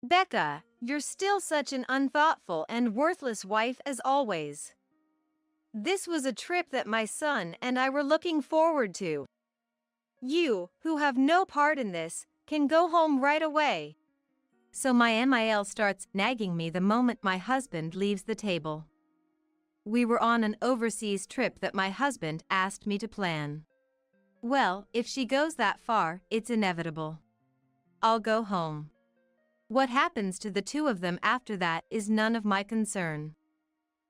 Becca, you're still such an unthoughtful and worthless wife as always. This was a trip that my son and I were looking forward to. You, who have no part in this, can go home right away. So my MIL starts nagging me the moment my husband leaves the table. We were on an overseas trip that my husband asked me to plan. Well, if she goes that far, it's inevitable. I'll go home. What happens to the two of them after that is none of my concern.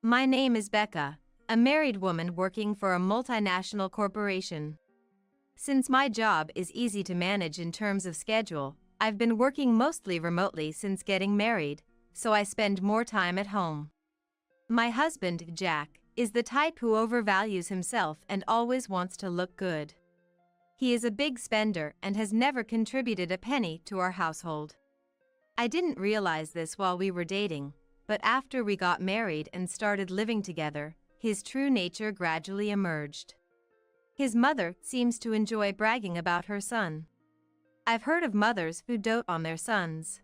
My name is Becca, a married woman working for a multinational corporation. Since my job is easy to manage in terms of schedule, I've been working mostly remotely since getting married, so I spend more time at home. My husband, Jack, is the type who overvalues himself and always wants to look good. He is a big spender and has never contributed a penny to our household. I didn't realize this while we were dating, but after we got married and started living together, his true nature gradually emerged. His mother seems to enjoy bragging about her son. I've heard of mothers who dote on their sons.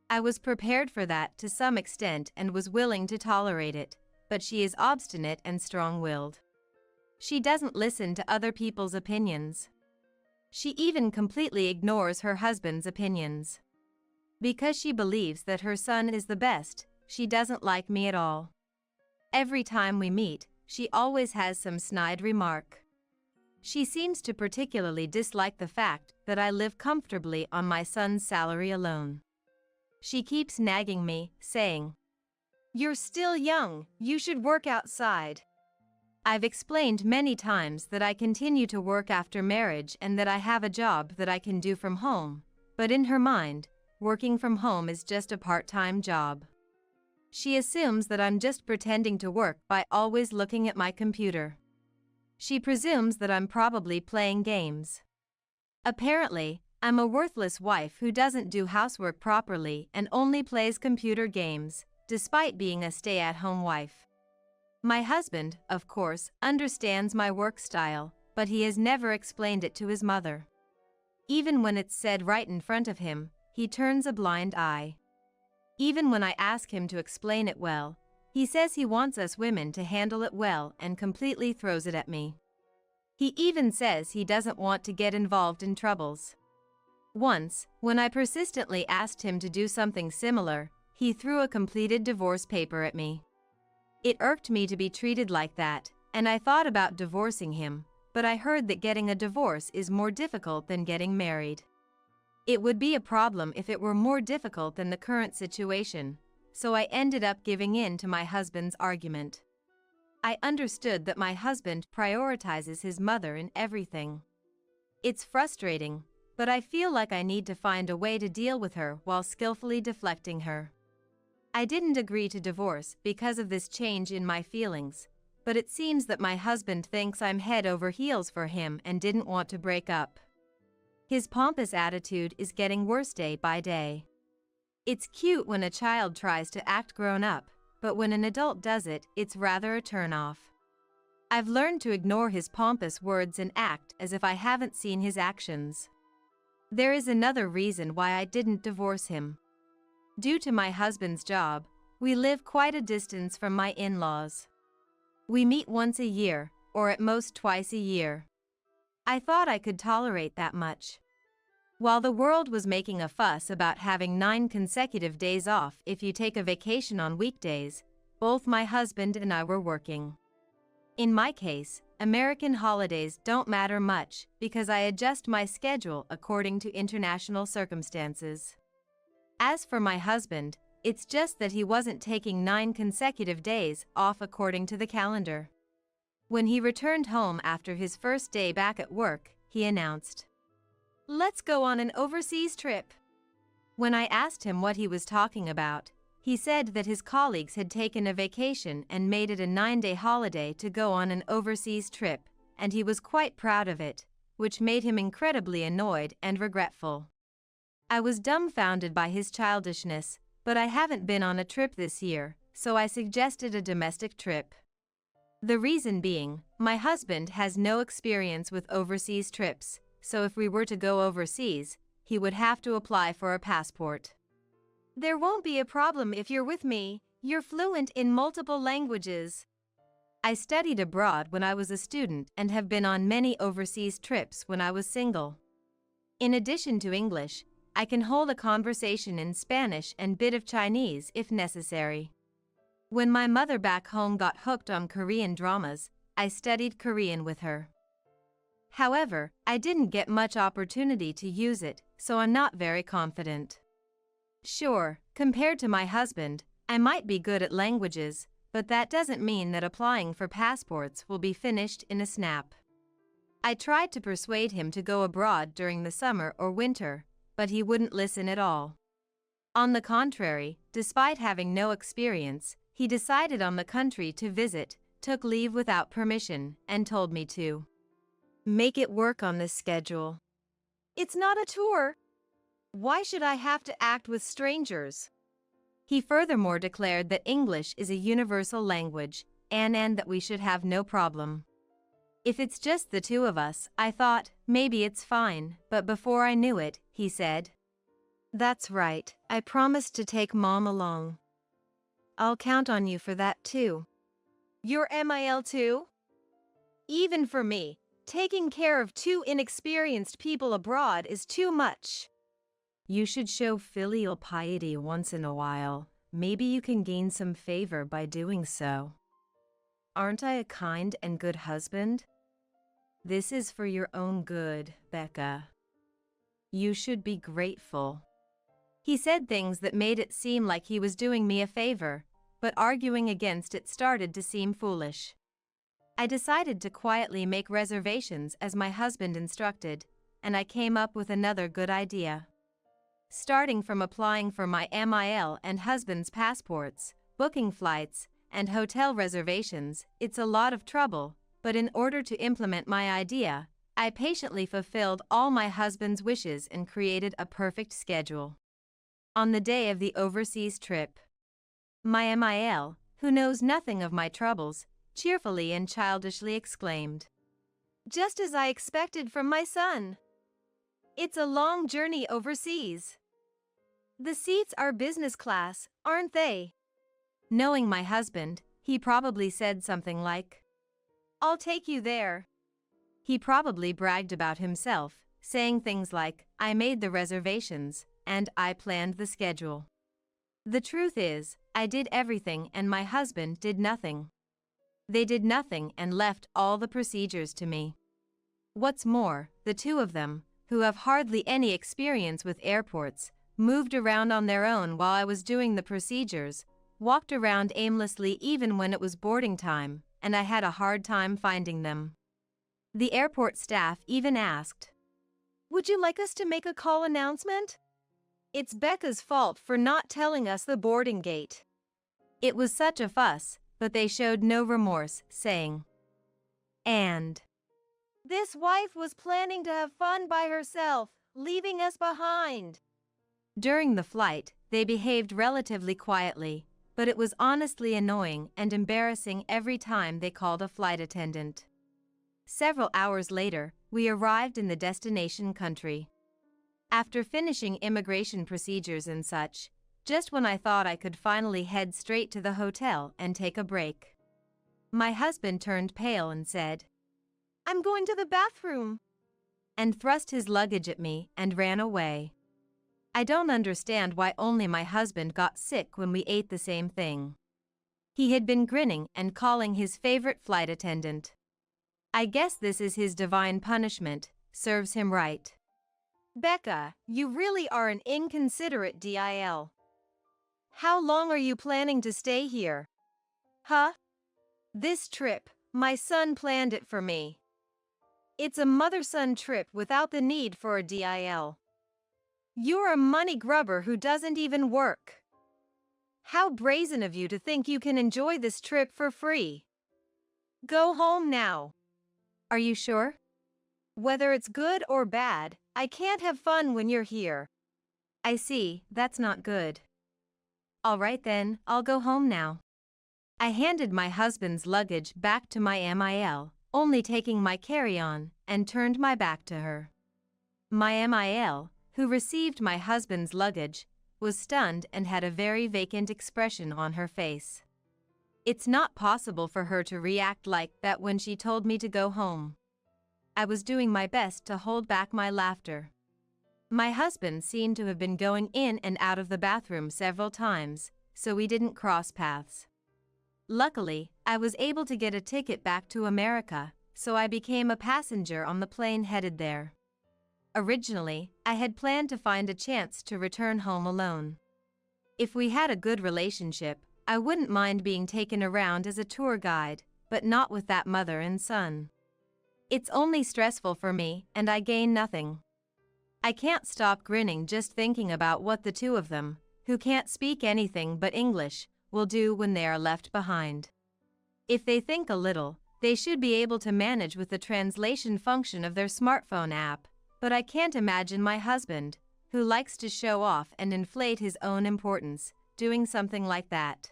I was prepared for that to some extent and was willing to tolerate it, but she is obstinate and strong-willed. She doesn't listen to other people's opinions. She even completely ignores her husband's opinions. Because she believes that her son is the best, she doesn't like me at all. Every time we meet, she always has some snide remark. She seems to particularly dislike the fact that I live comfortably on my son's salary alone. She keeps nagging me, saying, "You're still young, you should work outside." I've explained many times that I continue to work after marriage and that I have a job that I can do from home, but in her mind, working from home is just a part-time job. She assumes that I'm just pretending to work by always looking at my computer. She presumes that I'm probably playing games. Apparently, I'm a worthless wife who doesn't do housework properly and only plays computer games, despite being a stay-at-home wife. My husband, of course, understands my work style, but he has never explained it to his mother. Even when it's said right in front of him, he turns a blind eye. Even when I ask him to explain it well, he says he wants us women to handle it well and completely throws it at me. He even says he doesn't want to get involved in troubles. Once, when I persistently asked him to do something similar, he threw a completed divorce paper at me. It irked me to be treated like that, and I thought about divorcing him, but I heard that getting a divorce is more difficult than getting married. It would be a problem if it were more difficult than the current situation, so I ended up giving in to my husband's argument. I understood that my husband prioritizes his mother in everything. It's frustrating, but I feel like I need to find a way to deal with her while skillfully deflecting her. I didn't agree to divorce because of this change in my feelings, but it seems that my husband thinks I'm head over heels for him and didn't want to break up. His pompous attitude is getting worse day by day. It's cute when a child tries to act grown up, but when an adult does it, it's rather a turn-off. I've learned to ignore his pompous words and act as if I haven't seen his actions. There is another reason why I didn't divorce him. Due to my husband's job, we live quite a distance from my in-laws. We meet once a year, or at most twice a year. I thought I could tolerate that much. While the world was making a fuss about having 9 consecutive days off if you take a vacation on weekdays, both my husband and I were working. In my case, American holidays don't matter much because I adjust my schedule according to international circumstances. As for my husband, it's just that he wasn't taking 9 consecutive days off according to the calendar. When he returned home after his first day back at work, he announced, "Let's go on an overseas trip." When I asked him what he was talking about, he said that his colleagues had taken a vacation and made it a 9-day holiday to go on an overseas trip, and he was quite proud of it, which made him incredibly annoyed and regretful. I was dumbfounded by his childishness, but I haven't been on a trip this year, so I suggested a domestic trip. The reason being, my husband has no experience with overseas trips, so if we were to go overseas, he would have to apply for a passport. There won't be a problem if you're with me. You're fluent in multiple languages. I studied abroad when I was a student and have been on many overseas trips when I was single. In addition to English, I can hold a conversation in Spanish and bit of Chinese if necessary. When my mother back home got hooked on Korean dramas, I studied Korean with her. However, I didn't get much opportunity to use it, so I'm not very confident. Sure, compared to my husband, I might be good at languages, but that doesn't mean that applying for passports will be finished in a snap. I tried to persuade him to go abroad during the summer or winter, but he wouldn't listen at all. On the contrary, despite having no experience, he decided on the country to visit, took leave without permission, and told me to make it work on this schedule. It's not a tour. Why should I have to act with strangers? He furthermore declared that English is a universal language, and that we should have no problem. If it's just the two of us, I thought, maybe it's fine, but before I knew it, he said, "That's right, I promised to take Mom along. I'll count on you for that too." You're MIL too? Even for me, taking care of two inexperienced people abroad is too much. You should show filial piety once in a while. Maybe you can gain some favor by doing so. Aren't I a kind and good husband? This is for your own good, Becca. You should be grateful. He said things that made it seem like he was doing me a favor, but arguing against it started to seem foolish. I decided to quietly make reservations as my husband instructed, and I came up with another good idea. Starting from applying for my MIL and husband's passports, booking flights, and hotel reservations, it's a lot of trouble, but in order to implement my idea, I patiently fulfilled all my husband's wishes and created a perfect schedule. On the day of the overseas trip, my MIL, who knows nothing of my troubles, cheerfully and childishly exclaimed, "Just as I expected from my son. It's a long journey overseas. The seats are business class, aren't they?" Knowing my husband, he probably said something like, "I'll take you there." He probably bragged about himself, saying things like, "I made the reservations," and "I planned the schedule." The truth is, I did everything and my husband did nothing. They did nothing and left all the procedures to me. What's more, the two of them, who have hardly any experience with airports, moved around on their own while I was doing the procedures, walked around aimlessly even when it was boarding time, and I had a hard time finding them. The airport staff even asked, "Would you like us to make a call announcement? It's Becca's fault for not telling us the boarding gate." It was such a fuss, but they showed no remorse, saying, "And this wife was planning to have fun by herself, leaving us behind." During the flight, they behaved relatively quietly, but it was honestly annoying and embarrassing every time they called a flight attendant. Several hours later, we arrived in the destination country. After finishing immigration procedures and such, just when I thought I could finally head straight to the hotel and take a break, my husband turned pale and said, "I'm going to the bathroom," and thrust his luggage at me and ran away. I don't understand why only my husband got sick when we ate the same thing. He had been grinning and calling his favorite flight attendant. I guess this is his divine punishment, serves him right. Becca, you really are an inconsiderate DIL. How long are you planning to stay here? Huh? This trip, my son planned it for me. It's a mother-son trip without the need for a DIL. You're a money grubber who doesn't even work. How brazen of you to think you can enjoy this trip for free. Go home now. Are you sure? Whether it's good or bad, I can't have fun when you're here. I see, that's not good. All right then, I'll go home now. I handed my husband's luggage back to my MIL, only taking my carry-on, and turned my back to her. My MIL, who received my husband's luggage, was stunned and had a very vacant expression on her face. It's not possible for her to react like that when she told me to go home. I was doing my best to hold back my laughter. My husband seemed to have been going in and out of the bathroom several times, so we didn't cross paths. Luckily, I was able to get a ticket back to America, so I became a passenger on the plane headed there. Originally, I had planned to find a chance to return home alone. If we had a good relationship, I wouldn't mind being taken around as a tour guide, but not with that mother and son. It's only stressful for me, and I gain nothing. I can't stop grinning just thinking about what the two of them, who can't speak anything but English, will do when they are left behind. If they think a little, they should be able to manage with the translation function of their smartphone app, but I can't imagine my husband, who likes to show off and inflate his own importance, doing something like that.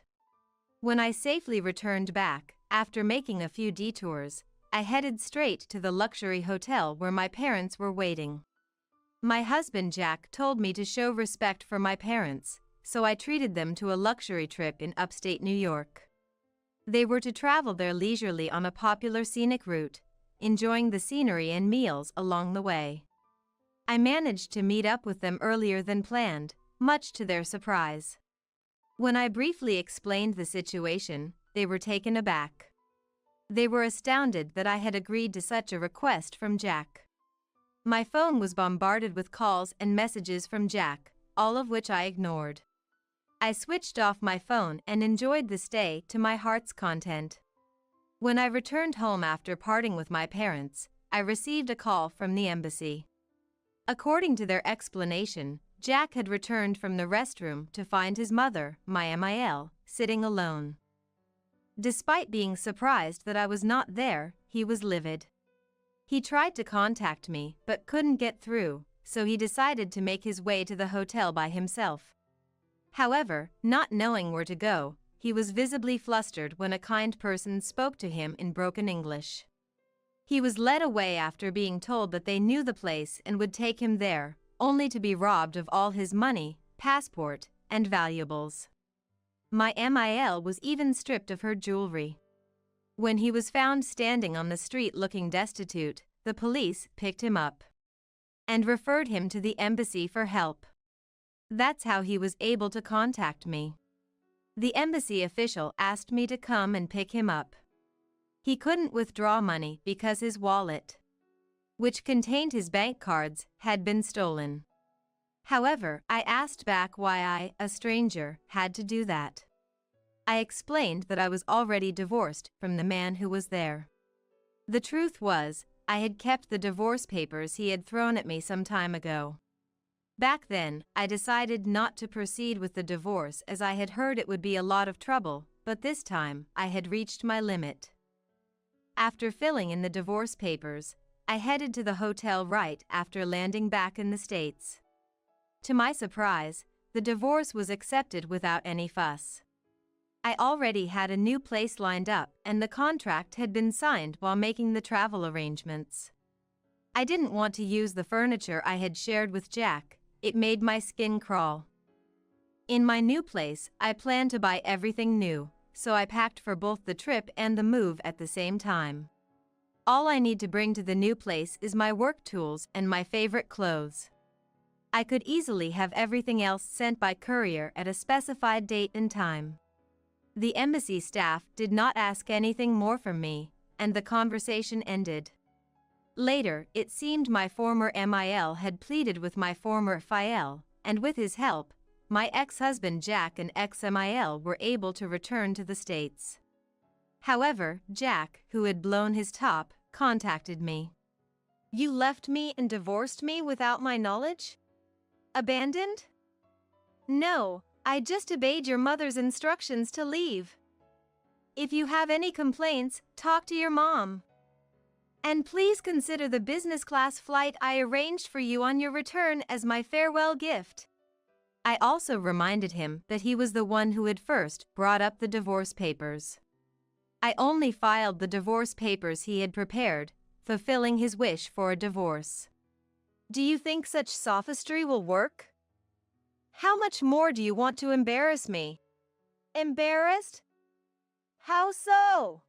When I safely returned back, after making a few detours, I headed straight to the luxury hotel where my parents were waiting. My husband Jack told me to show respect for my parents, so I treated them to a luxury trip in upstate New York. They were to travel there leisurely on a popular scenic route, enjoying the scenery and meals along the way. I managed to meet up with them earlier than planned, much to their surprise. When I briefly explained the situation, they were taken aback. They were astounded that I had agreed to such a request from Jack. My phone was bombarded with calls and messages from Jack, all of which I ignored. I switched off my phone and enjoyed the stay to my heart's content. When I returned home after parting with my parents, I received a call from the embassy. According to their explanation, Jack had returned from the restroom to find his mother, my MIL, sitting alone. Despite being surprised that I was not there, he was livid. He tried to contact me but couldn't get through, so he decided to make his way to the hotel by himself. However, not knowing where to go, he was visibly flustered when a kind person spoke to him in broken English. He was led away after being told that they knew the place and would take him there, only to be robbed of all his money, passport, and valuables. My MIL was even stripped of her jewelry. When he was found standing on the street looking destitute, the police picked him up and referred him to the embassy for help. That's how he was able to contact me. The embassy official asked me to come and pick him up. He couldn't withdraw money because his wallet, which contained his bank cards, had been stolen. However, I asked back why I, a stranger, had to do that. I explained that I was already divorced from the man who was there. The truth was, I had kept the divorce papers he had thrown at me some time ago. Back then, I decided not to proceed with the divorce as I had heard it would be a lot of trouble, but this time, I had reached my limit. After filling in the divorce papers, I headed to the hotel right after landing back in the States. To my surprise, the divorce was accepted without any fuss. I already had a new place lined up and the contract had been signed while making the travel arrangements. I didn't want to use the furniture I had shared with Jack. It made my skin crawl. In my new place, I planned to buy everything new, so I packed for both the trip and the move at the same time. All I need to bring to the new place is my work tools and my favorite clothes. I could easily have everything else sent by courier at a specified date and time. The embassy staff did not ask anything more from me, and the conversation ended. Later, it seemed my former MIL had pleaded with my former FIL, and with his help, my ex-husband Jack and ex-MIL were able to return to the States. However, Jack, who had blown his top, contacted me. "You left me and divorced me without my knowledge? Abandoned?" "No, I just obeyed your mother's instructions to leave. If you have any complaints, talk to your mom. And please consider the business class flight I arranged for you on your return as my farewell gift." I also reminded him that he was the one who had first brought up the divorce papers. I only filed the divorce papers he had prepared, fulfilling his wish for a divorce. Do you think such sophistry will work? How much more do you want to embarrass me? Embarrassed? How so?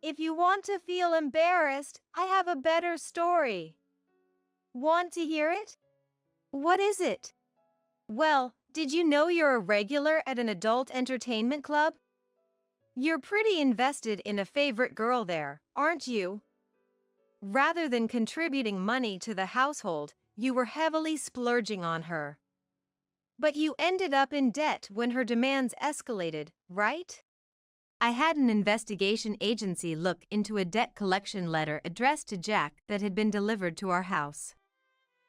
If you want to feel embarrassed, I have a better story. Want to hear it? What is it? Well, did you know you're a regular at an adult entertainment club? You're pretty invested in a favorite girl there, aren't you? Rather than contributing money to the household, you were heavily splurging on her. But you ended up in debt when her demands escalated, right? I had an investigation agency look into a debt collection letter addressed to Jack that had been delivered to our house.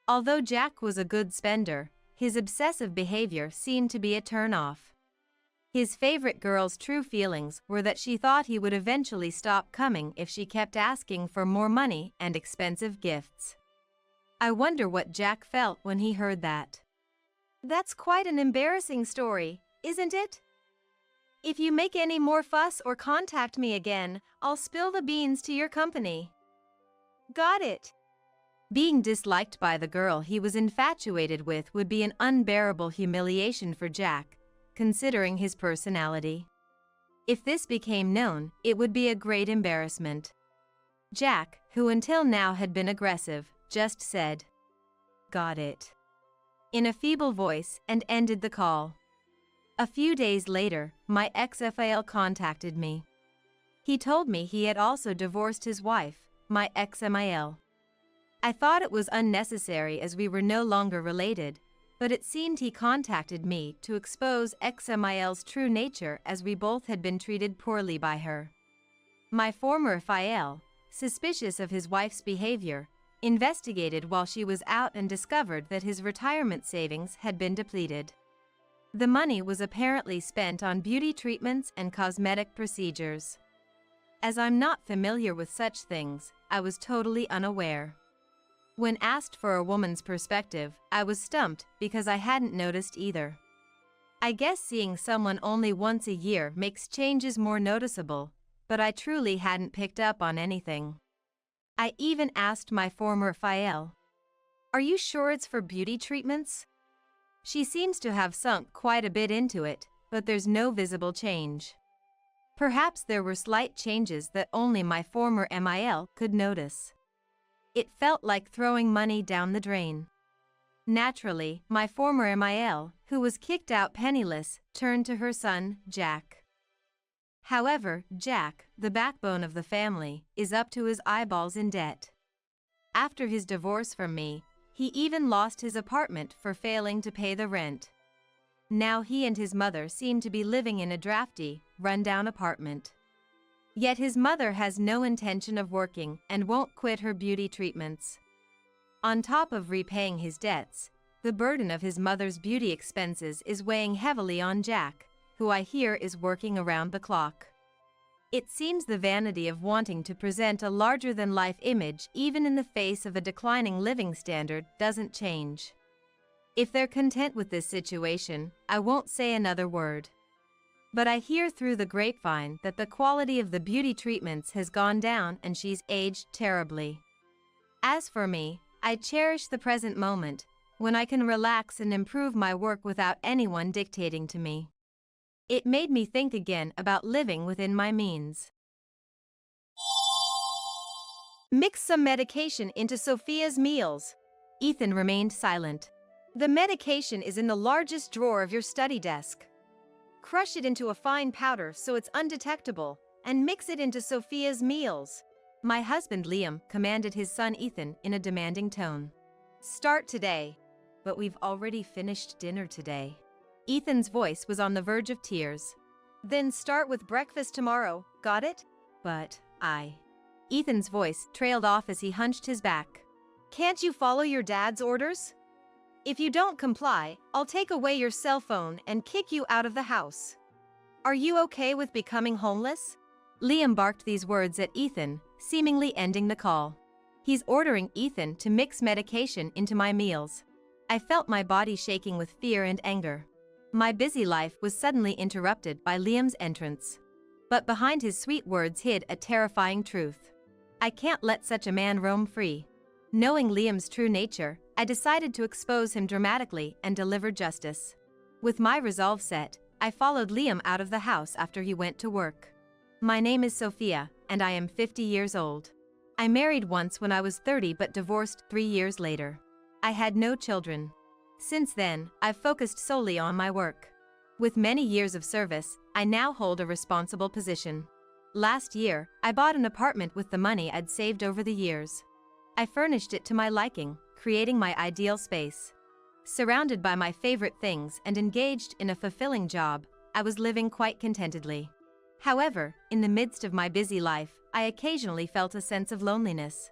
Although Jack was a good spender, his obsessive behavior seemed to be a turn-off. His favorite girl's true feelings were that she thought he would eventually stop coming if she kept asking for more money and expensive gifts. I wonder what Jack felt when he heard that. That's quite an embarrassing story, isn't it? If you make any more fuss or contact me again, I'll spill the beans to your company. Got it. Being disliked by the girl he was infatuated with would be an unbearable humiliation for Jack, considering his personality. If this became known, it would be a great embarrassment. Jack, who until now had been aggressive, just said, "Got it," in a feeble voice and ended the call. A few days later, my ex-FIL contacted me. He told me he had also divorced his wife, my ex-MIL. I thought it was unnecessary as we were no longer related, but it seemed he contacted me to expose ex-MIL's true nature as we both had been treated poorly by her. My former FIL, suspicious of his wife's behavior, investigated while she was out and discovered that his retirement savings had been depleted. The money was apparently spent on beauty treatments and cosmetic procedures. As I'm not familiar with such things, I was totally unaware. When asked for a woman's perspective, I was stumped because I hadn't noticed either. I guess seeing someone only once a year makes changes more noticeable, but I truly hadn't picked up on anything. I even asked my former FIL, "Are you sure it's for beauty treatments?" She seems to have sunk quite a bit into it, but there's no visible change. Perhaps there were slight changes that only my former MIL could notice. It felt like throwing money down the drain. Naturally, my former MIL, who was kicked out penniless, turned to her son, Jack. However, Jack, the backbone of the family, is up to his eyeballs in debt. After his divorce from me, he even lost his apartment for failing to pay the rent. Now he and his mother seem to be living in a drafty, run-down apartment. Yet his mother has no intention of working and won't quit her beauty treatments. On top of repaying his debts, the burden of his mother's beauty expenses is weighing heavily on Jack, who I hear is working around the clock. It seems the vanity of wanting to present a larger-than-life image even in the face of a declining living standard doesn't change. If they're content with this situation, I won't say another word. But I hear through the grapevine that the quality of the beauty treatments has gone down and she's aged terribly. As for me, I cherish the present moment, when I can relax and improve my work without anyone dictating to me. It made me think again about living within my means. Mix some medication into Sophia's meals. Ethan remained silent. The medication is in the largest drawer of your study desk. Crush it into a fine powder so it's undetectable, and mix it into Sophia's meals. My husband Liam commanded his son Ethan in a demanding tone. Start today. But we've already finished dinner today. Ethan's voice was on the verge of tears. Then start with breakfast tomorrow, got it? But Ethan's voice trailed off as he hunched his back. Can't you follow your dad's orders? If you don't comply, I'll take away your cell phone and kick you out of the house. Are you okay with becoming homeless? Liam barked these words at Ethan, seemingly ending the call. He's ordering Ethan to mix medication into my meals. I felt my body shaking with fear and anger. My busy life was suddenly interrupted by Liam's entrance. But behind his sweet words hid a terrifying truth. I can't let such a man roam free. Knowing Liam's true nature, I decided to expose him dramatically and deliver justice. With my resolve set, I followed Liam out of the house after he went to work. My name is Sophia, and I am 50 years old. I married once when I was 30 but divorced 3 years later. I had no children. Since then, I've focused solely on my work. With many years of service, I now hold a responsible position. Last year, I bought an apartment with the money I'd saved over the years. I furnished it to my liking, creating my ideal space. Surrounded by my favorite things and engaged in a fulfilling job, I was living quite contentedly. However, in the midst of my busy life, I occasionally felt a sense of loneliness.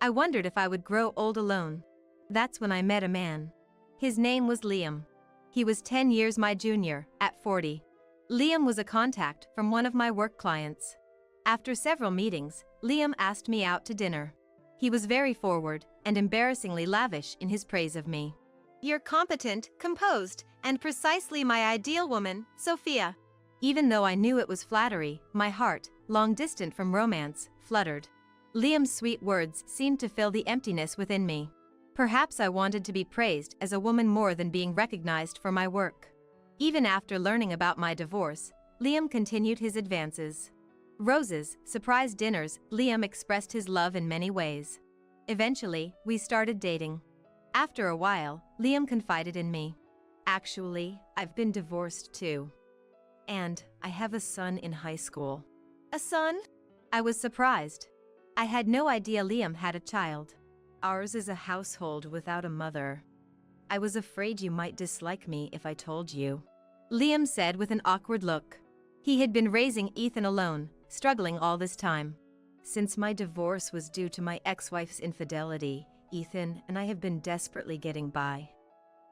I wondered if I would grow old alone. That's when I met a man. His name was Liam. He was 10 years my junior, at 40. Liam was a contact from one of my work clients. After several meetings, Liam asked me out to dinner. He was very forward and embarrassingly lavish in his praise of me. "You're competent, composed, and precisely my ideal woman, Sophia." Even though I knew it was flattery, my heart, long distant from romance, fluttered. Liam's sweet words seemed to fill the emptiness within me. Perhaps I wanted to be praised as a woman more than being recognized for my work. Even after learning about my divorce, Liam continued his advances. Roses, surprise dinners, Liam expressed his love in many ways. Eventually, we started dating. After a while, Liam confided in me. "Actually, I've been divorced too. And I have a son in high school." "A son?" I was surprised. I had no idea Liam had a child. "Ours is a household without a mother. I was afraid you might dislike me if I told you," Liam said with an awkward look. He had been raising Ethan alone, struggling all this time. "Since my divorce was due to my ex-wife's infidelity, Ethan and I have been desperately getting by.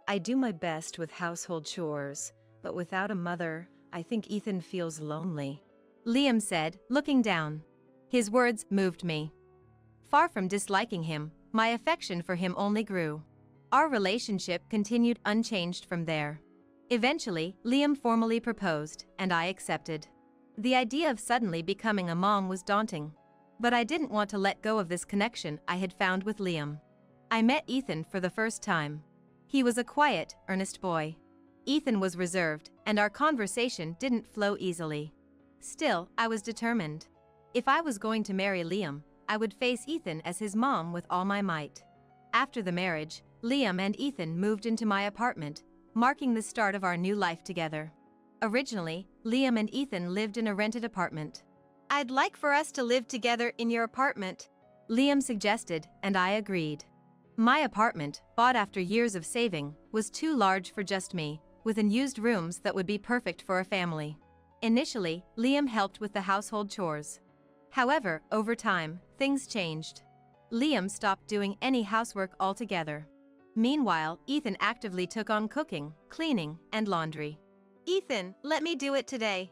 I do my best with household chores, but without a mother, I think Ethan feels lonely," Liam said, looking down. His words moved me. Far from disliking him, my affection for him only grew. Our relationship continued unchanged from there. Eventually, Liam formally proposed, and I accepted. The idea of suddenly becoming a mom was daunting. But I didn't want to let go of this connection I had found with Liam. I met Ethan for the first time. He was a quiet, earnest boy. Ethan was reserved, and our conversation didn't flow easily. Still, I was determined. If I was going to marry Liam, I would face Ethan as his mom with all my might. After the marriage, Liam and Ethan moved into my apartment, marking the start of our new life together. Originally, Liam and Ethan lived in a rented apartment. "I'd like for us to live together in your apartment," Liam suggested, and I agreed. My apartment, bought after years of saving, was too large for just me, with unused rooms that would be perfect for a family. Initially, Liam helped with the household chores. However, over time, things changed. Liam stopped doing any housework altogether. Meanwhile, Ethan actively took on cooking, cleaning, and laundry. "Ethan, let me do it today.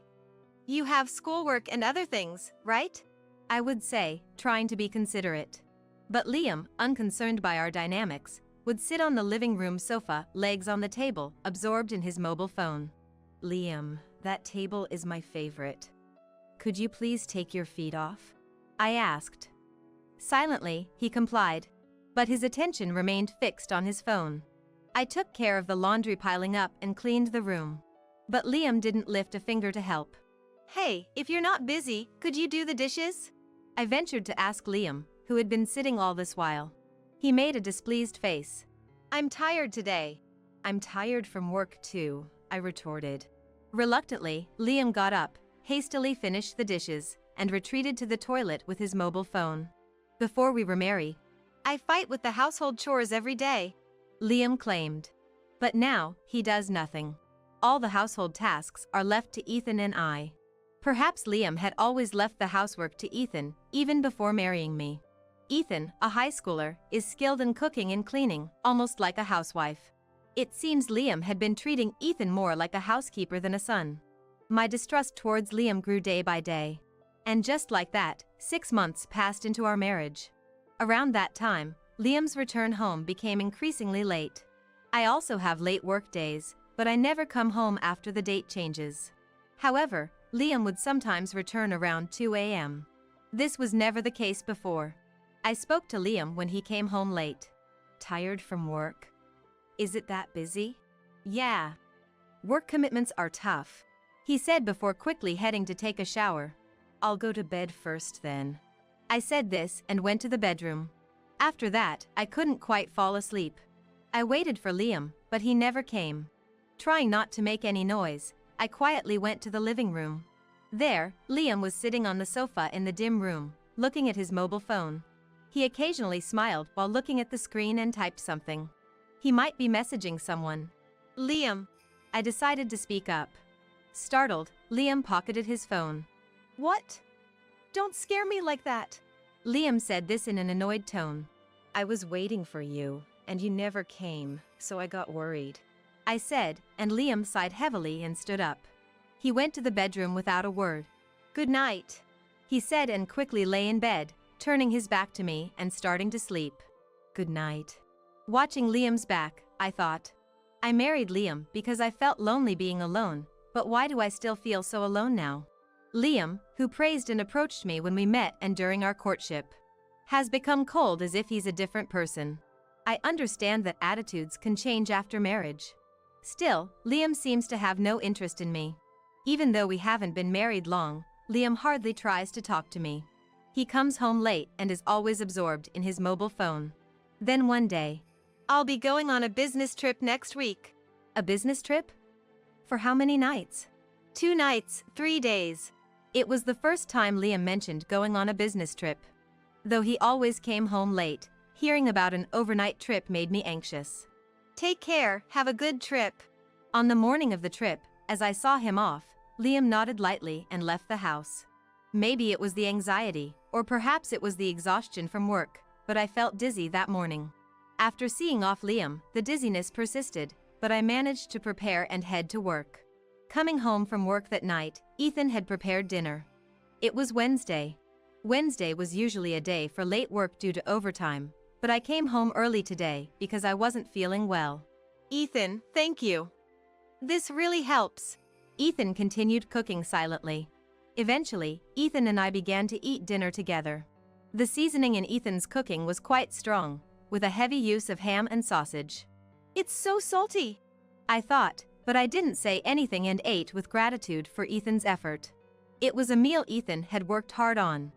You have schoolwork and other things, right?" I would say, trying to be considerate. But Liam, unconcerned by our dynamics, would sit on the living room sofa, legs on the table, absorbed in his mobile phone. "Liam, that table is my favorite. Could you please take your feet off?" I asked. Silently, he complied, but his attention remained fixed on his phone. I took care of the laundry piling up and cleaned the room. But Liam didn't lift a finger to help. "Hey, if you're not busy, could you do the dishes?" I ventured to ask Liam, who had been sitting all this while. He made a displeased face. "I'm tired today." "I'm tired from work too," I retorted. Reluctantly, Liam got up, hastily finished the dishes, and retreated to the toilet with his mobile phone. "Before we were married, I fight with the household chores every day," Liam claimed. But now, he does nothing. All the household tasks are left to Ethan and I. Perhaps Liam had always left the housework to Ethan, even before marrying me. Ethan, a high schooler, is skilled in cooking and cleaning, almost like a housewife. It seems Liam had been treating Ethan more like a housekeeper than a son. My distrust towards Liam grew day by day. And just like that, 6 months passed into our marriage. Around that time, Liam's return home became increasingly late. I also have late work days, but I never come home after the date changes. However, Liam would sometimes return around 2 a.m. This was never the case before. I spoke to Liam when he came home late. tired from work? Is it that busy? Yeah. Work commitments are tough, he said before quickly heading to take a shower. I'll go to bed first then. I said this and went to the bedroom. After that, I couldn't quite fall asleep. I waited for Liam, but he never came. Trying not to make any noise, I quietly went to the living room. There, Liam was sitting on the sofa in the dim room, looking at his mobile phone. He occasionally smiled while looking at the screen and typed something. He might be messaging someone. Liam. I decided to speak up. Startled, Liam pocketed his phone. What? Don't scare me like that. Liam said this in an annoyed tone. I was waiting for you, and you never came, so I got worried. I said, and Liam sighed heavily and stood up. He went to the bedroom without a word. Good night, he said and quickly lay in bed, turning his back to me and starting to sleep. Good night. Watching Liam's back, I thought. I married Liam because I felt lonely being alone, but why do I still feel so alone now? Liam, who praised and approached me when we met and during our courtship, has become cold as if he's a different person. I understand that attitudes can change after marriage. Still, Liam seems to have no interest in me. Even though we haven't been married long, Liam hardly tries to talk to me. He comes home late and is always absorbed in his mobile phone. Then one day, I'll be going on a business trip next week. A business trip? For how many nights? 2 nights, 3 days. It was the first time Liam mentioned going on a business trip. Though he always came home late, hearing about an overnight trip made me anxious. Take care, have a good trip. On the morning of the trip, as I saw him off, Liam nodded lightly and left the house. Maybe it was the anxiety, or perhaps it was the exhaustion from work, but I felt dizzy that morning. After seeing off Liam, the dizziness persisted, but I managed to prepare and head to work. Coming home from work that night, Ethan had prepared dinner. It was Wednesday. Wednesday was usually a day for late work due to overtime, but I came home early today because I wasn't feeling well. Ethan, thank you. This really helps. Ethan continued cooking silently. Eventually, Ethan and I began to eat dinner together. The seasoning in Ethan's cooking was quite strong, with a heavy use of ham and sausage. It's so salty, I thought, but I didn't say anything and ate with gratitude for Ethan's effort. It was a meal Ethan had worked hard on,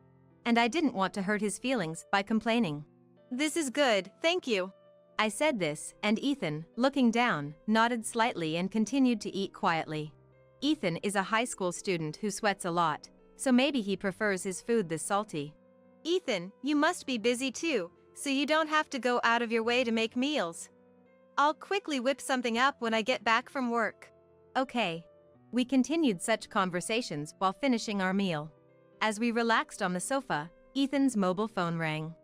and I didn't want to hurt his feelings by complaining. This is good, thank you. I said this, and Ethan, looking down, nodded slightly and continued to eat quietly. Ethan is a high school student who sweats a lot, so maybe he prefers his food this salty. Ethan, you must be busy too, so you don't have to go out of your way to make meals. I'll quickly whip something up when I get back from work. Okay. We continued such conversations while finishing our meal. As we relaxed on the sofa, Ethan's mobile phone rang.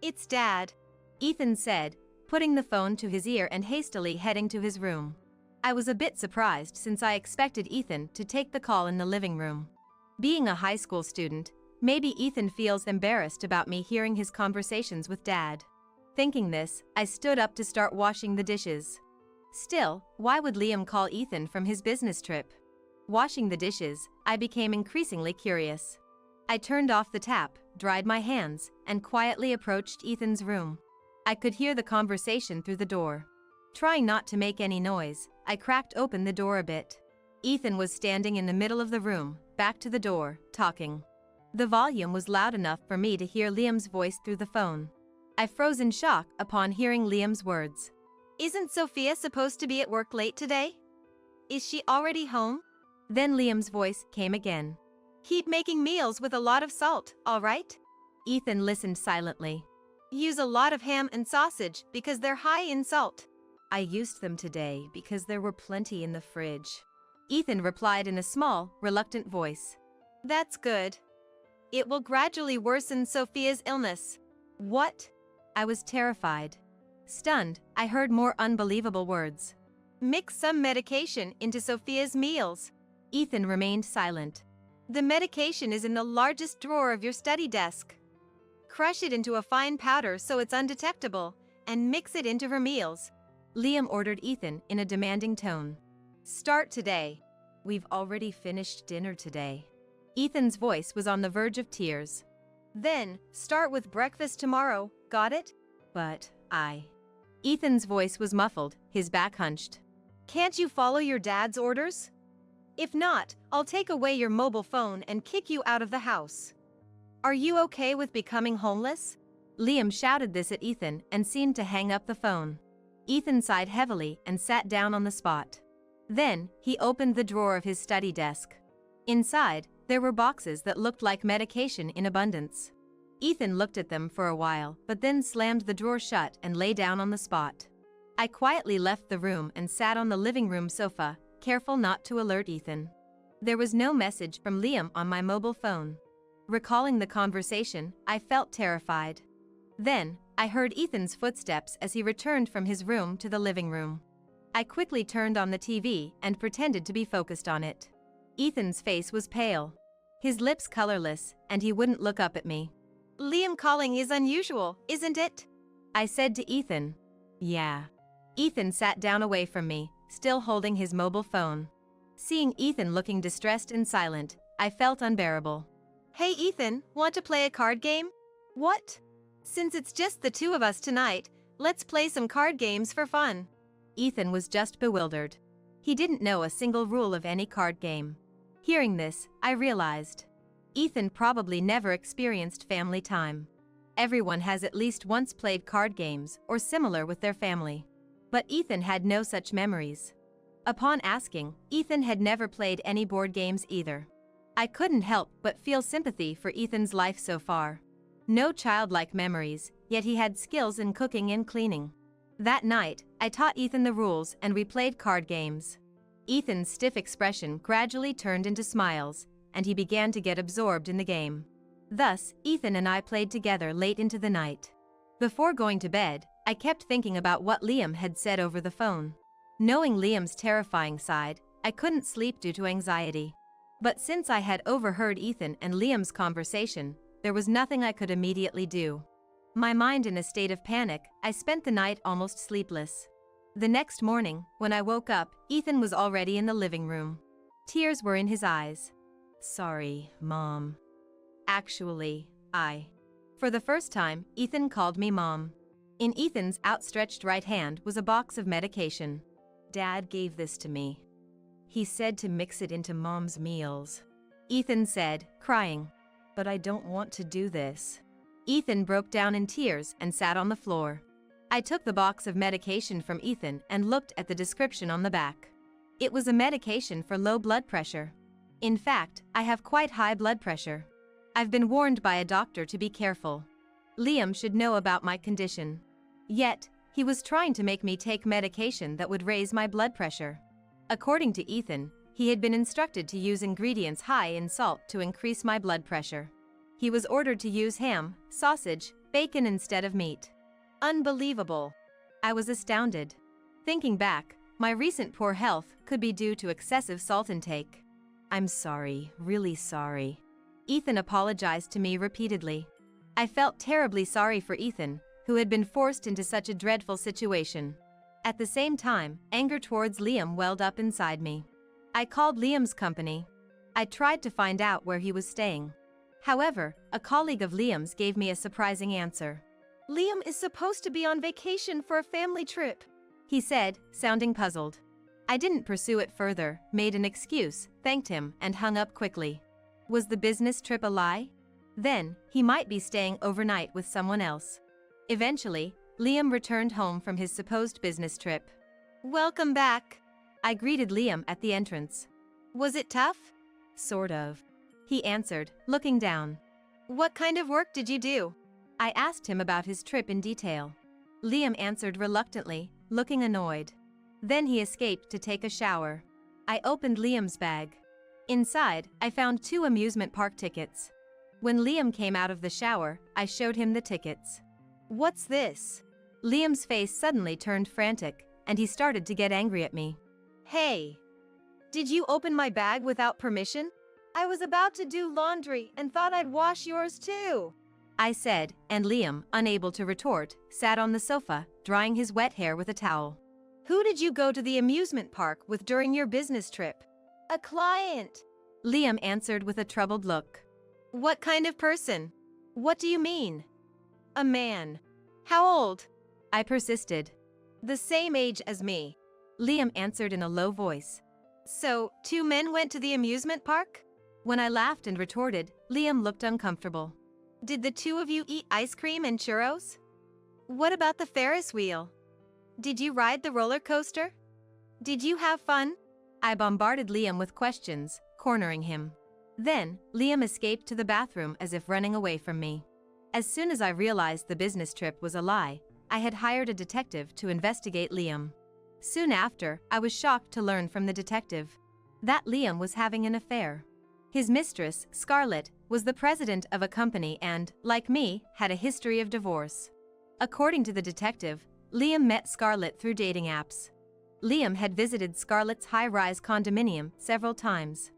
It's Dad, Ethan said, putting the phone to his ear and hastily heading to his room. I was a bit surprised since I expected Ethan to take the call in the living room. Being a high school student, maybe Ethan feels embarrassed about me hearing his conversations with Dad. Thinking this, I stood up to start washing the dishes. Still, why would Liam call Ethan from his business trip? Washing the dishes, I became increasingly curious. I turned off the tap, dried my hands, and quietly approached Ethan's room. I could hear the conversation through the door. Trying not to make any noise, I cracked open the door a bit. Ethan was standing in the middle of the room, back to the door, talking. The volume was loud enough for me to hear Liam's voice through the phone. I froze in shock upon hearing Liam's words. Isn't Sophia supposed to be at work late today? Is she already home? Then Liam's voice came again. Keep making meals with a lot of salt, all right? Ethan listened silently. Use a lot of ham and sausage because they're high in salt. I used them today because there were plenty in the fridge. Ethan replied in a small, reluctant voice. That's good. It will gradually worsen Sophia's illness. What? I was terrified. Stunned, I heard more unbelievable words. Mix some medication into Sophia's meals. Ethan remained silent. The medication is in the largest drawer of your study desk. Crush it into a fine powder so it's undetectable, and mix it into her meals. Liam ordered Ethan in a demanding tone. Start today. We've already finished dinner today. Ethan's voice was on the verge of tears. Then, start with breakfast tomorrow, got it? But, Ethan's voice was muffled, his back hunched. Can't you follow your dad's orders? If not, I'll take away your mobile phone and kick you out of the house. Are you okay with becoming homeless? Liam shouted this at Ethan and seemed to hang up the phone. Ethan sighed heavily and sat down on the spot. Then, he opened the drawer of his study desk. Inside, there were boxes that looked like medication in abundance. Ethan looked at them for a while, but then slammed the drawer shut and lay down on the spot. I quietly left the room and sat on the living room sofa, careful not to alert Ethan. There was no message from Liam on my mobile phone. Recalling the conversation, I felt terrified. Then, I heard Ethan's footsteps as he returned from his room to the living room. I quickly turned on the TV and pretended to be focused on it. Ethan's face was pale. His lips colorless, and he wouldn't look up at me. Liam calling is unusual, isn't it? I said to Ethan. Yeah. Ethan sat down away from me, still holding his mobile phone. Seeing Ethan looking distressed and silent, I felt unbearable. Hey Ethan, want to play a card game? What? Since it's just the two of us tonight, let's play some card games for fun. Ethan was just bewildered. He didn't know a single rule of any card game. Hearing this, I realized. Ethan probably never experienced family time. Everyone has at least once played card games or similar with their family. But Ethan had no such memories. Upon asking, Ethan had never played any board games either. I couldn't help but feel sympathy for Ethan's life so far. No childlike memories, yet he had skills in cooking and cleaning. That night, I taught Ethan the rules and we played card games. Ethan's stiff expression gradually turned into smiles, and he began to get absorbed in the game. Thus, Ethan and I played together late into the night. Before going to bed, I kept thinking about what Liam had said over the phone. Knowing Liam's terrifying side, I couldn't sleep due to anxiety. But since I had overheard Ethan and Liam's conversation, there was nothing I could immediately do. My mind in a state of panic, I spent the night almost sleepless. The next morning, when I woke up, Ethan was already in the living room. Tears were in his eyes. Sorry, Mom. Actually, For the first time, Ethan called me Mom. In Ethan's outstretched right hand was a box of medication. Dad gave this to me. He said to mix it into Mom's meals. Ethan said, crying. But I don't want to do this. Ethan broke down in tears and sat on the floor. I took the box of medication from Ethan and looked at the description on the back. It was a medication for low blood pressure. In fact, I have quite high blood pressure. I've been warned by a doctor to be careful. Liam should know about my condition. Yet, he was trying to make me take medication that would raise my blood pressure. According to Ethan, he had been instructed to use ingredients high in salt to increase my blood pressure. He was ordered to use ham, sausage, bacon instead of meat. Unbelievable. I was astounded. Thinking back, my recent poor health could be due to excessive salt intake. I'm sorry, really sorry. Ethan apologized to me repeatedly. I felt terribly sorry for Ethan, who had been forced into such a dreadful situation. At the same time, anger towards Liam welled up inside me. I called Liam's company. I tried to find out where he was staying. However, a colleague of Liam's gave me a surprising answer. Liam is supposed to be on vacation for a family trip, he said, sounding puzzled. I didn't pursue it further, made an excuse, thanked him, and hung up quickly. Was the business trip a lie? Then, he might be staying overnight with someone else. Eventually, Liam returned home from his supposed business trip. Welcome back. I greeted Liam at the entrance. Was it tough? Sort of. He answered, looking down. What kind of work did you do? I asked him about his trip in detail. Liam answered reluctantly, looking annoyed. Then he escaped to take a shower. I opened Liam's bag. Inside, I found 2 amusement park tickets. When Liam came out of the shower, I showed him the tickets. What's this? Liam's face suddenly turned frantic, and he started to get angry at me. Hey! Did you open my bag without permission? I was about to do laundry and thought I'd wash yours too, I said, and Liam, unable to retort, sat on the sofa, drying his wet hair with a towel. Who did you go to the amusement park with during your business trip? A client, Liam answered with a troubled look. What kind of person? What do you mean? A man. How old? I persisted. The same age as me, Liam answered in a low voice. So, 2 men went to the amusement park? When I laughed and retorted, Liam looked uncomfortable. Did the 2 of you eat ice cream and churros? What about the Ferris wheel? Did you ride the roller coaster? Did you have fun? I bombarded Liam with questions, cornering him. Then, Liam escaped to the bathroom as if running away from me. As soon as I realized the business trip was a lie, I had hired a detective to investigate Liam. Soon after, I was shocked to learn from the detective that Liam was having an affair. His mistress, Scarlett, was the president of a company and, like me, had a history of divorce. According to the detective, Liam met Scarlett through dating apps. Liam had visited Scarlett's high-rise condominium several times.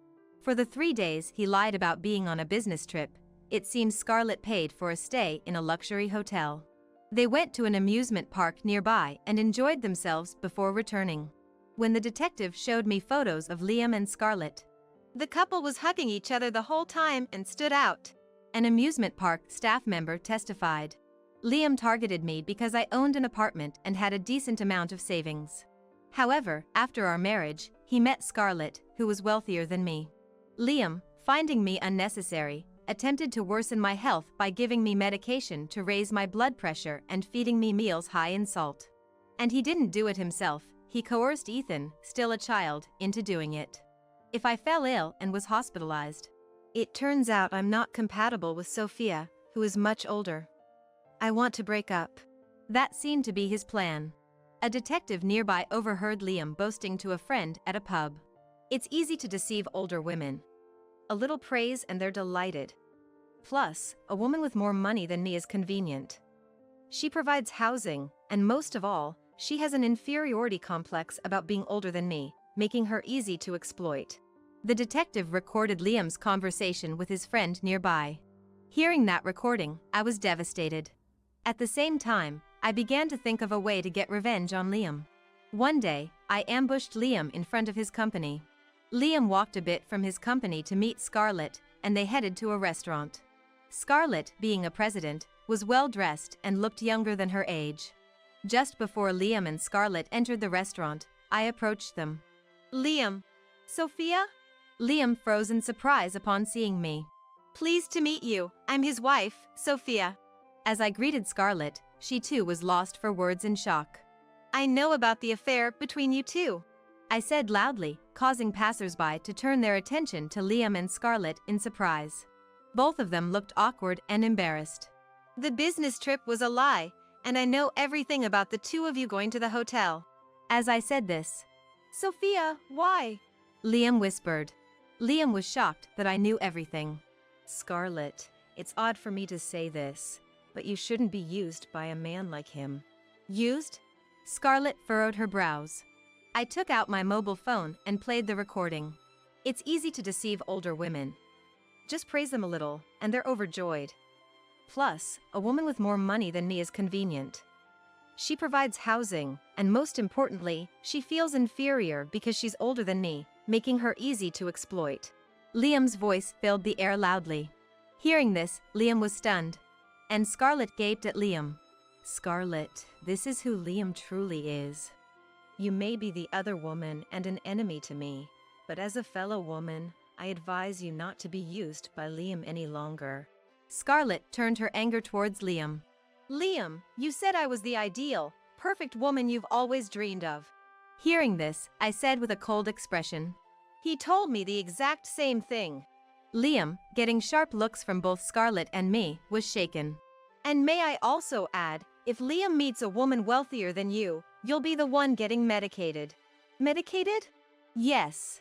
For the 3 days he lied about being on a business trip, it seems Scarlett paid for a stay in a luxury hotel. They went to an amusement park nearby and enjoyed themselves before returning. When the detective showed me photos of Liam and Scarlett, the couple was hugging each other the whole time and stood out. An amusement park staff member testified. Liam targeted me because I owned an apartment and had a decent amount of savings. However, after our marriage, he met Scarlett, who was wealthier than me. Liam, finding me unnecessary, attempted to worsen my health by giving me medication to raise my blood pressure and feeding me meals high in salt. And he didn't do it himself, he coerced Ethan, still a child, into doing it. If I fell ill and was hospitalized, it turns out I'm not compatible with Sophia, who is much older. I want to break up. That seemed to be his plan. A detective nearby overheard Liam boasting to a friend at a pub. It's easy to deceive older women. A little praise and they're delighted. Plus, a woman with more money than me is convenient. She provides housing, and most of all, she has an inferiority complex about being older than me, making her easy to exploit. The detective recorded Liam's conversation with his friend nearby. Hearing that recording, I was devastated. At the same time, I began to think of a way to get revenge on Liam. One day, I ambushed Liam in front of his company. Liam walked a bit from his company to meet Scarlett, and they headed to a restaurant. Scarlett, being a president, was well-dressed and looked younger than her age. Just before Liam and Scarlett entered the restaurant, I approached them. Liam. Sophia? Liam froze in surprise upon seeing me. Pleased to meet you, I'm his wife, Sophia. As I greeted Scarlett, she too was lost for words in shock. I know about the affair between you two, I said loudly, causing passers-by to turn their attention to Liam and Scarlett in surprise. Both of them looked awkward and embarrassed. The business trip was a lie, and I know everything about the 2 of you going to the hotel. As I said this, Sophia, why? Liam whispered. Liam was shocked that I knew everything. Scarlett, it's odd for me to say this, but you shouldn't be used by a man like him. Used? Scarlett furrowed her brows. I took out my mobile phone and played the recording. It's easy to deceive older women. Just praise them a little, and they're overjoyed. Plus, a woman with more money than me is convenient. She provides housing, and most importantly, she feels inferior because she's older than me, making her easy to exploit. Liam's voice filled the air loudly. Hearing this, Liam was stunned. And Scarlett gaped at Liam. Scarlett, this is who Liam truly is. You may be the other woman and an enemy to me, but as a fellow woman, I advise you not to be used by Liam any longer. Scarlett turned her anger towards Liam. Liam, you said I was the ideal, perfect woman you've always dreamed of. Hearing this, I said with a cold expression. He told me the exact same thing. Liam, getting sharp looks from both Scarlett and me, was shaken. And may I also add, if Liam meets a woman wealthier than you, you'll be the one getting medicated. Medicated? Yes.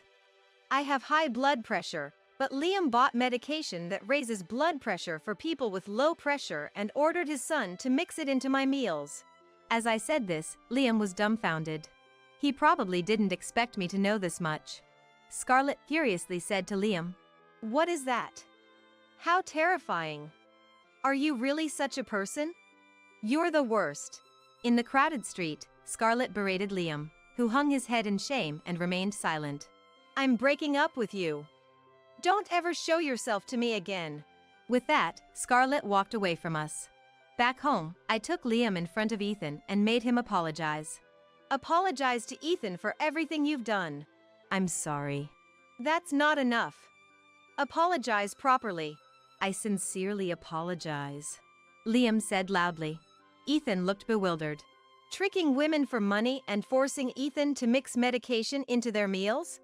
I have high blood pressure, but Liam bought medication that raises blood pressure for people with low pressure and ordered his son to mix it into my meals. As I said this, Liam was dumbfounded. He probably didn't expect me to know this much. Scarlett furiously said to Liam, What is that? How terrifying. Are you really such a person? You're the worst. In the crowded street, Scarlett berated Liam, who hung his head in shame and remained silent. I'm breaking up with you. Don't ever show yourself to me again. With that, Scarlett walked away from us. Back home, I took Liam in front of Ethan and made him apologize. Apologize to Ethan for everything you've done. I'm sorry. That's not enough. Apologize properly. I sincerely apologize, Liam said loudly. Ethan looked bewildered. Tricking women for money and forcing Ethan to mix medication into their meals?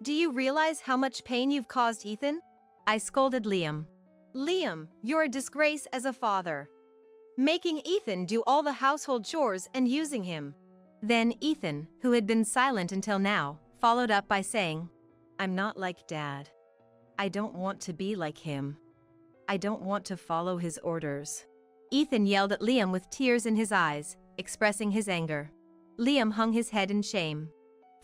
Do you realize how much pain you've caused Ethan? I scolded Liam. Liam, you're a disgrace as a father. Making Ethan do all the household chores and using him. Then Ethan, who had been silent until now, followed up by saying, I'm not like Dad. I don't want to be like him. I don't want to follow his orders. Ethan yelled at Liam with tears in his eyes, expressing his anger. Liam hung his head in shame.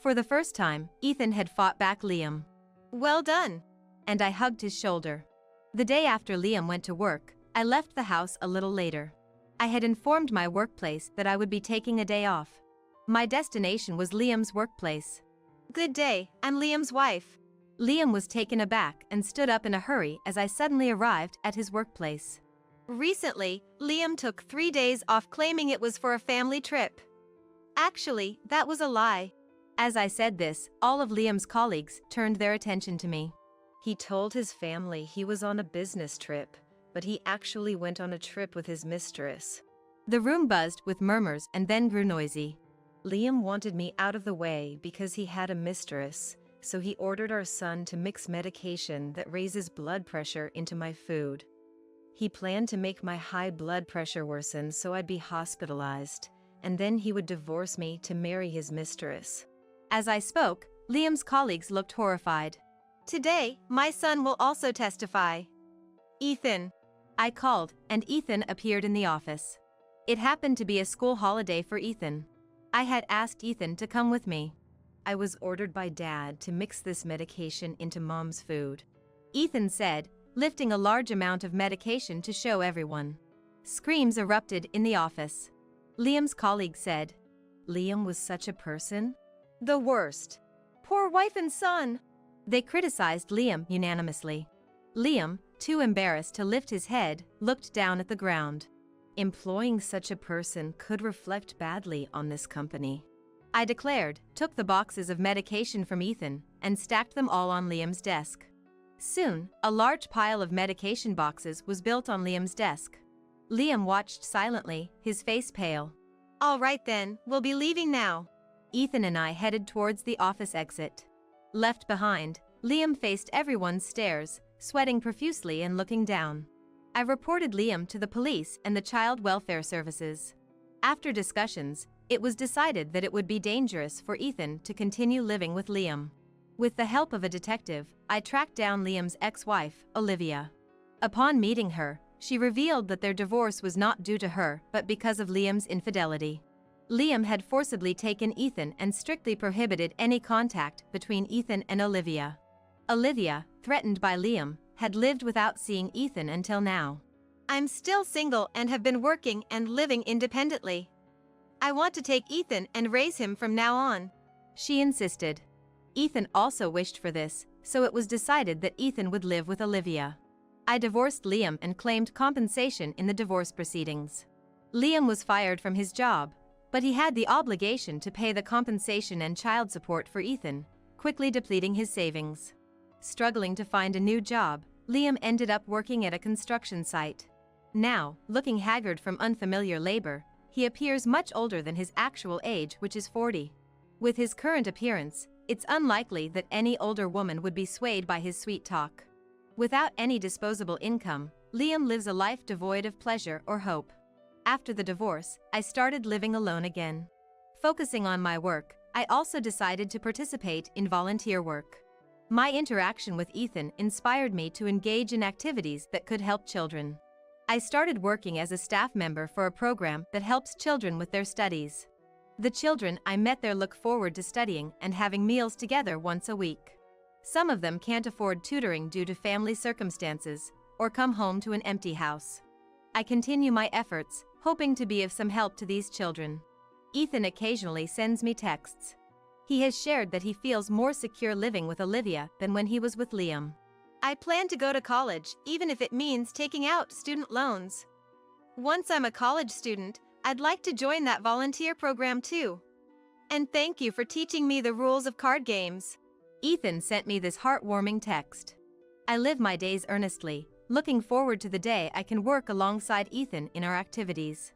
For the first time, Ethan had fought back Liam. Well done. And I hugged his shoulder. The day after Liam went to work, I left the house a little later. I had informed my workplace that I would be taking a day off. My destination was Liam's workplace. Good day, I'm Liam's wife. Liam was taken aback and stood up in a hurry as I suddenly arrived at his workplace. Recently, Liam took 3 days off claiming it was for a family trip. Actually, that was a lie. As I said this, all of Liam's colleagues turned their attention to me. He told his family he was on a business trip, but he actually went on a trip with his mistress. The room buzzed with murmurs and then grew noisy. Liam wanted me out of the way because he had a mistress, so he ordered our son to mix medication that raises blood pressure into my food. He planned to make my high blood pressure worsen so I'd be hospitalized, and then he would divorce me to marry his mistress. As I spoke, Liam's colleagues looked horrified. Today, my son will also testify. Ethan. I called, and Ethan appeared in the office. It happened to be a school holiday for Ethan. I had asked Ethan to come with me. I was ordered by Dad to mix this medication into Mom's food, Ethan said, lifting a large amount of medication to show everyone. Screams erupted in the office. Liam's colleague said, Liam was such a person? The worst. Poor wife and son. They criticized Liam unanimously. Liam, too embarrassed to lift his head, looked down at the ground. Employing such a person could reflect badly on this company, I declared, took the boxes of medication from Ethan, and stacked them all on Liam's desk. Soon, a large pile of medication boxes was built on Liam's desk. Liam watched silently, his face pale. All right then, we'll be leaving now. Ethan and I headed towards the office exit. Left behind, Liam faced everyone's stares, sweating profusely and looking down. I reported Liam to the police and the child welfare services. After discussions, it was decided that it would be dangerous for Ethan to continue living with Liam. With the help of a detective, I tracked down Liam's ex-wife, Olivia. Upon meeting her, she revealed that their divorce was not due to her but because of Liam's infidelity. Liam had forcibly taken Ethan and strictly prohibited any contact between Ethan and Olivia. Olivia, threatened by Liam, had lived without seeing Ethan until now. I'm still single and have been working and living independently. I want to take Ethan and raise him from now on, she insisted. Ethan also wished for this, so it was decided that Ethan would live with Olivia. I divorced Liam and claimed compensation in the divorce proceedings. Liam was fired from his job, but he had the obligation to pay the compensation and child support for Ethan, quickly depleting his savings. Struggling to find a new job, Liam ended up working at a construction site. Now, looking haggard from unfamiliar labor, he appears much older than his actual age, which is 40. With his current appearance, it's unlikely that any older woman would be swayed by his sweet talk. Without any disposable income, Liam lives a life devoid of pleasure or hope. After the divorce, I started living alone again. Focusing on my work, I also decided to participate in volunteer work. My interaction with Ethan inspired me to engage in activities that could help children. I started working as a staff member for a program that helps children with their studies. The children I met there look forward to studying and having meals together once a week. Some of them can't afford tutoring due to family circumstances, or come home to an empty house. I continue my efforts, hoping to be of some help to these children. Ethan occasionally sends me texts. He has shared that he feels more secure living with Olivia than when he was with Liam. I plan to go to college, even if it means taking out student loans. Once I'm a college student, I'd like to join that volunteer program too. And thank you for teaching me the rules of card games. Ethan sent me this heartwarming text. I live my days earnestly, looking forward to the day I can work alongside Ethan in our activities.